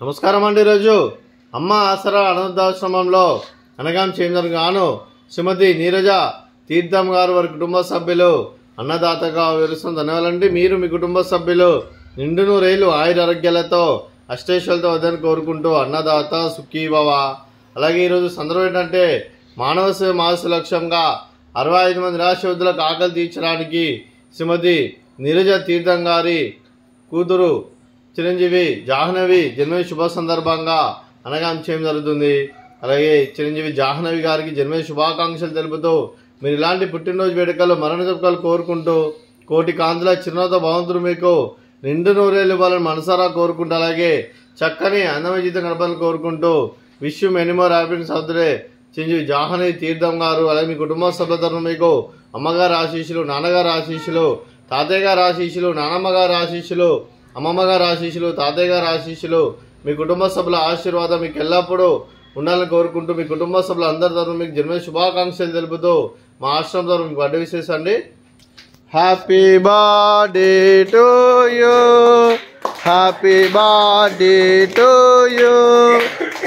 నమస్కారం అండి. ఈరోజు అమ్మ ఆసరా అనాథాశ్రమంలో అనగాం చేంజర్ గాను శ్రీమతి నీరజ తీర్థం గారు వారి కుటుంబ సభ్యులు అన్నదాతగా వివరిస్తున్న ధన్యవాదాలండి. మీరు మీ కుటుంబ సభ్యులు నిండు నూరేళ్లు ఆయుర ఆరోగ్యాలతో అష్టేశ్వలతో వద్దని కోరుకుంటూ అన్నదాత సుఖీభవ. అలాగే ఈరోజు సందర్భం ఏంటంటే మానవ సేవ మానసు లక్ష్యంగా 65 మంది నిరాశ్రయులకు ఆకలి తీర్చడానికి శ్రీమతి నీరజ తీర్థం గారి కూతురు చిరంజీవి జాహ్నవి జన్మదిన శుభ సందర్భంగా అనగాం చేయడం జరుగుతుంది. అలాగే చిరంజీవి జాహ్నవి గారికి జన్మదిన శుభాకాంక్షలు తెలుపుతూ మీరు ఇలాంటి పుట్టినరోజు వేడుకలు మరణ జరుపుకలు కోరుకుంటూ కోటి కాంతుల చిరునవ్వుతో భగవంతుడు మీకు నిండు నూరేళ్ళు ఇవ్వాలని మనసారా కోరుకుంటూ అలాగే చక్కని అందమైన జీవితం గడపాలని కోరుకుంటూ wish you many more happiness అవుతుడే చిరంజీవి జాహ్నవి తీర్థం గారు. అలాగే మీ కుటుంబ సభ్యుల తరఫున మీకు అమ్మగారు ఆశీస్సులు, నాన్నగారు ఆశీస్సులు, తాతయ్య గారు ఆశీస్సులు, నానమ్మ గారు ఆశీస్సులు, అమ్మమ్మ గారు ఆశీస్సులు, తాతయ్య గారు ఆశీస్సులు, మీ కుటుంబ సభ్యుల ఆశీర్వాదం మీకు ఎల్లప్పుడూ ఉండాలని కోరుకుంటూ మీ కుటుంబ సభ్యులు అందరి తరఫున మీకు జన్మదిన శుభాకాంక్షలు తెలుపుతూ మా ఆశ్రమం తరఫున మీకు బర్త్డే విశేష అండి. Happy birthday to you, happy birthday to you,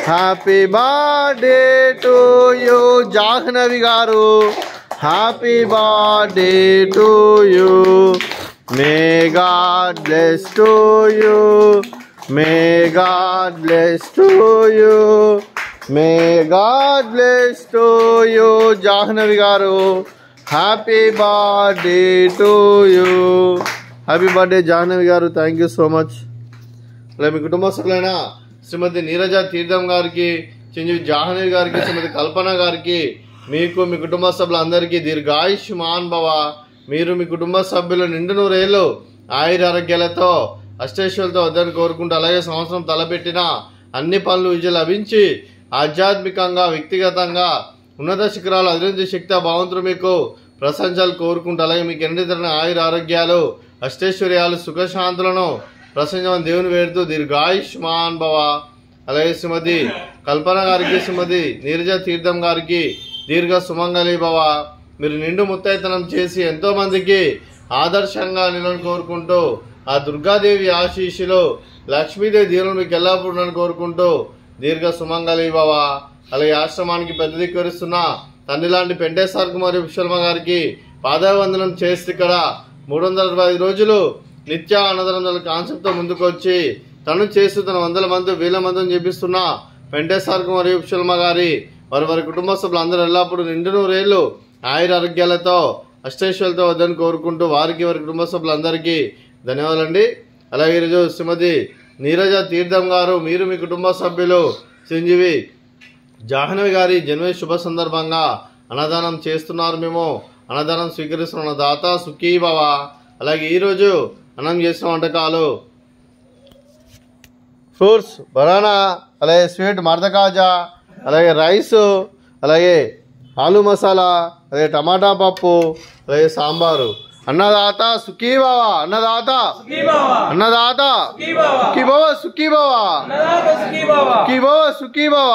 happy birthday to you Jahnavi garu, happy birthday to you. May God bless to you. May God bless to you. May God bless to you. Jahnavi garu. Happy birthday to you. Happy birthday Jahnavi garu. Thank you so much. అలాగే మీ కుటుంబ సభ్యులైన శ్రీమతి నీరజ తీర్థం గారికి, చిరంజీవి జాహ్నవి గారికి, శ్రీమతి కల్పన గారికి, మీకు మీ కుటుంబ సభ్యులందరికీ దీర్ఘాయుష్మాన్ భవ. మీరు మీ కుటుంబ సభ్యులు నిండు నూరేళ్ళు ఆయుర ఆరోగ్యాలతో అష్టైశ్వర్యాలతో వద్దని కోరుకుంటూ అలాగే సంవత్సరం తలపెట్టిన అన్ని పనులు విజయం లభించి ఆధ్యాత్మికంగా వ్యక్తిగతంగా ఉన్నత శిఖరాలు అధిరోహించే శక్తి భగవంతుడు మీకు ప్రశంసలు కోరుకుంటూ అలాగే మీకు ఎన్ని తరన ఆయుర ఆరోగ్యాలు అష్టైశ్వర్యాలు సుఖశాంతులను ప్రశంసమని దేవుని వేడుతూ దీర్ఘాయుష్మాన్ భవ. అలాగే శ్రీమతి కల్పన గారికి, శ్రీమతి నీరజ తీర్థం గారికి దీర్ఘ సుమంగళి భవ. మీరు నిండు ముత్తైతనం చేసి ఎంతో మందికి ఆదర్శంగా నిలని కోరుకుంటూ ఆ దుర్గాదేవి ఆశీస్సులు, లక్ష్మీదేవి దీవులు మీకు ఎల్లప్పుడూ కోరుకుంటూ దీర్ఘ సుమంగళి భవ. అలాగే ఆశ్రమానికి పెద్ద దిక్కువరిస్తున్న తండ్రి లాంటి పెంటేశ్వర్ కుమారి పుష్పల్మ గారికి పాదావందనం చేస్తే ఇక్కడ 365 రోజులు నిత్య అన్నదానాల కాన్సెప్ట్తో ముందుకు వచ్చి తను చేస్తూ తన 100 మంది 1000 మందిని చేపిస్తున్న పెంటేశ్వర్ కుమారి పుష్పల్మ గారి వారి కుటుంబ సభ్యులు అందరూ ఎల్లప్పుడూ నిండు నూరేళ్ళు ఆయుర ఆరోగ్యాలతో అష్టైశ్వర్యాలతో వద్దని కోరుకుంటూ వారికి వారి కుటుంబ సభ్యులందరికీ ధన్యవాదాలండి. అలాగే ఈరోజు శ్రీమతి నీరజ తీర్థం గారు మీరు మీ కుటుంబ సభ్యులు చిరంజీవి జాహ్నవి గారి జన్మదిన శుభ సందర్భంగా అన్నదానం చేస్తున్నారు. మేము అన్నదానం స్వీకరిస్తున్న దాత సుఖీభవ. అలాగే ఈరోజు అన్నం చేసిన వంటకాలు ఫ్రూట్స్ బనానా, అలాగే స్వీట్ మర్దకాజా, అలాగే రైసు, అలాగే ఆలు మసాలా, అదే టమాటా పప్పు, అదే సాంబారు. అన్నదాత సుఖీభవ, అన్నదాత అన్నదాత సుఖీభవ, సుఖీభవ సుఖీభవ, సుఖీభవ.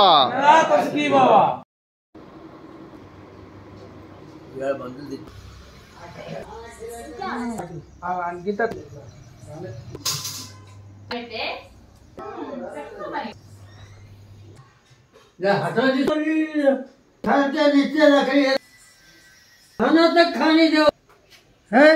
खाना तक खाने दो है।